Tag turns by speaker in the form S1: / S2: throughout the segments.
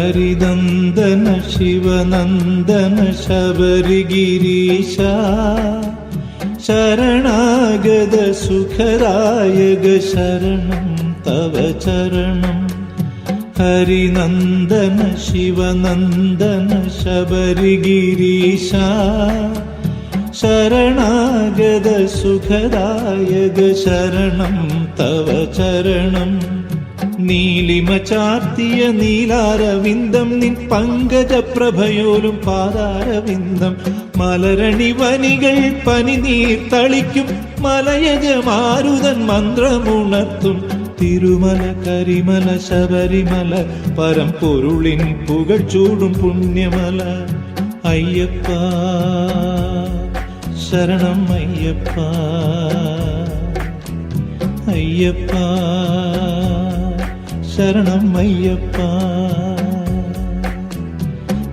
S1: ഹരിനന്ദന ശിവനന്ദന ശബരിഗിരീശ ശരണാഗത സുഖദായക ശരണം തവ ചരണം. ഹരിനന്ദന ശിവനന്ദന ശബരിഗിരീശ ശരണാഗത സുഖദായക ശരണം തവ ചരണം. നീലിമ ചാർത്തിയ നീലാരവിന്ദം നിൻ പങ്കജപ്രഭയോലും പാദാരവിന്ദം. മലരണിവനികൾ പനിനീർ തളിക്കും മലയജമാരുതൻ മന്ത്രമുണർത്തും. തിരുമല കരിമല ശബരിമല പരമ്പൊരുളിൻ പുകൾ ചൂടും പുണ്യമല. അയ്യപ്പ ശരണം അയ്യപ്പ, അയ്യപ്പ ശരണം അയ്യപ്പ.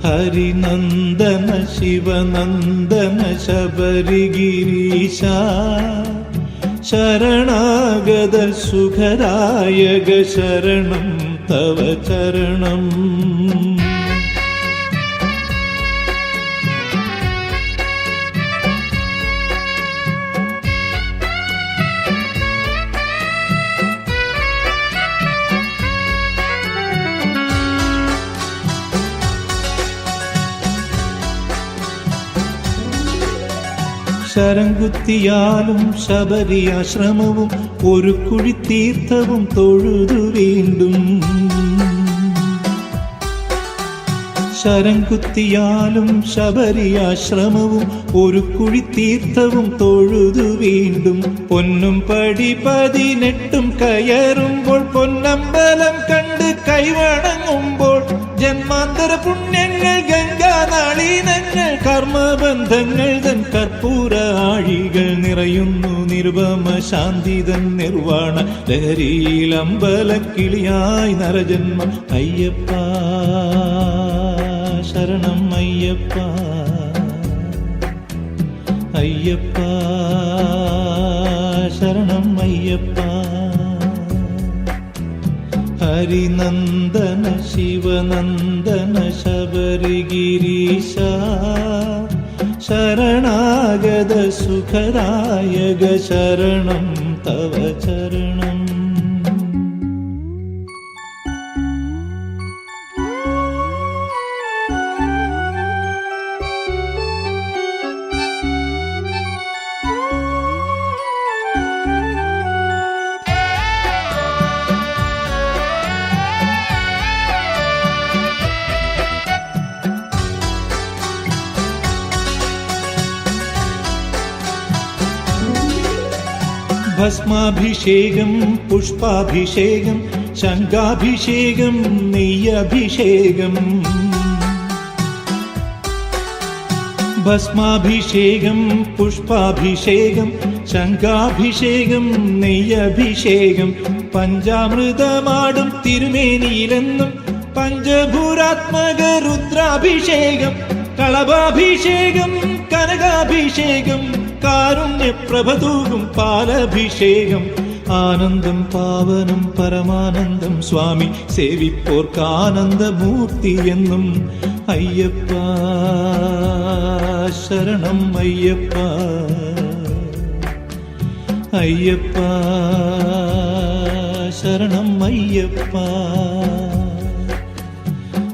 S1: ഹരിനന്ദന ശിവനന്ദന ശബരിഗിരീശ ശരണാഗത സുഖദായക ശരണം തവ ചരണം. ശരംകുത്തിയാലും ശബരിയാശ്രമവും ഒരു കുഴിത്തീർത്ഥവും തൊഴുതു വീണ്ടും. ശരംകുത്തിയാലും ശബരിയാശ്രമവും ഒരു കുഴിത്തീർത്ഥവും തൊഴുതു വീണ്ടും. പൊന്നും പടി 18 കയറുമ്പോൾ പൊന്നമ്പലം കണ്ട് കൈവണങ്ങുമ്പോൾ ജന്മാന്തര പുണ്യങ്ങൾ ഗംഗാനാളീനങ്ങൾ കർമ്മബന്ധങ്ങൾ തൻ കർപ്പൂര ആഴികൾ നിറയുന്നു നിർവമ ശാന്തിതൻ നിർവാണ ലഹരിയിൽ അമ്പലക്കിളിയായി നരജന്മം. അയ്യപ്പ ശരണം അയ്യപ്പ, അയ്യപ്പ ശരണം അയ്യപ്പ. ഹരിനന്ദന ശിവനന്ദന ശബരിഗിരീശ ശരണാഗത സുഖദായക ശരണം തവ ചരണം. ഭസ്മാഭിഷേകം പുഷ്പാഭിഷേകം ശംഖാഭിഷേകം നെയ്യഭിഷേകം. ഭസ്മാഭിഷേകം പുഷ്പാഭിഷേകം ശംഖാഭിഷേകം നെയ്യഭിഷേകം. പഞ്ചാമൃതമാടും തിരുമേനിയിലെന്നും പഞ്ചഭൂരാത്മക രുദ്രാഭിഷേകം. കളഭാഭിഷേകം കനകാഭിഷേകം കാരുണ്യപ്രഭതൂകും പാലഭിഷേകം. ആനന്ദം പാവനം പരമാനന്ദം സ്വാമി സേവിപ്പോർക്കാനന്ദമൂർത്തി എന്നും. അയ്യപ്പ ശരണം അയ്യപ്പ, അയ്യപ്പ ശരണം അയ്യപ്പ.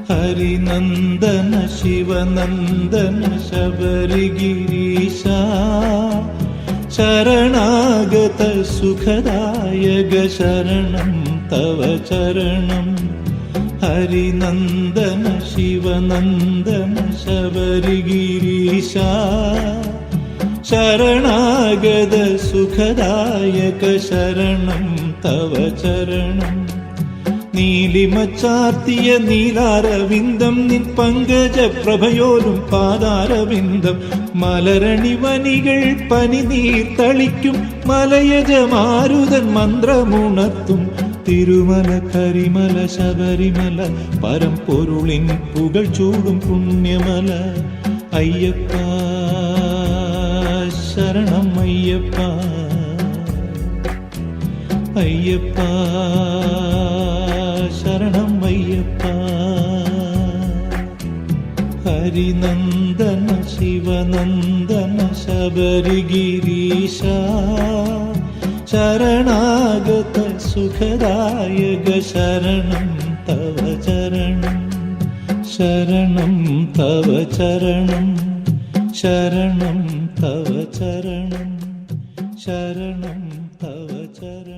S1: ഹരിനന്ദന ശിവനന്ദന ശബരിഗിരീശ ശരണാഗത സുഖദായക ശരണം തവ ചരണം. ഹരിനന്ദന ശിവനന്ദന ശബരിഗിരീശ ശരണാഗത സുഖദായക ശരണം തവ ചരണം. നീലിമ ചാർത്തിയ നീലാരവിന്ദം നിൻ പങ്കജപ്രഭയോലും പാദാരവിന്ദം. മലരണിവനികൾ പനിനീർ തളിക്കും മലയജമാരുതൻ മന്ത്രമുണർത്തും. തിരുമല കരിമല ശബരിമല പരമ്പൊരുളിൻ പുകൾ ചൂടും പുണ്യമല. അയ്യപ്പ ശരണം അയ്യപ്പ, അയ്യപ്പ ശരണം അയ്യപ്പ. ഹരിനന്ദന ശിവനന്ദന ശബരിഗിരീശ ശരണാഗത സുഖദായക ശരണം തവ ചരണം ശരണം തവ ചരണം ശരണം തവ ചരണം ശരണം തവ ചരണം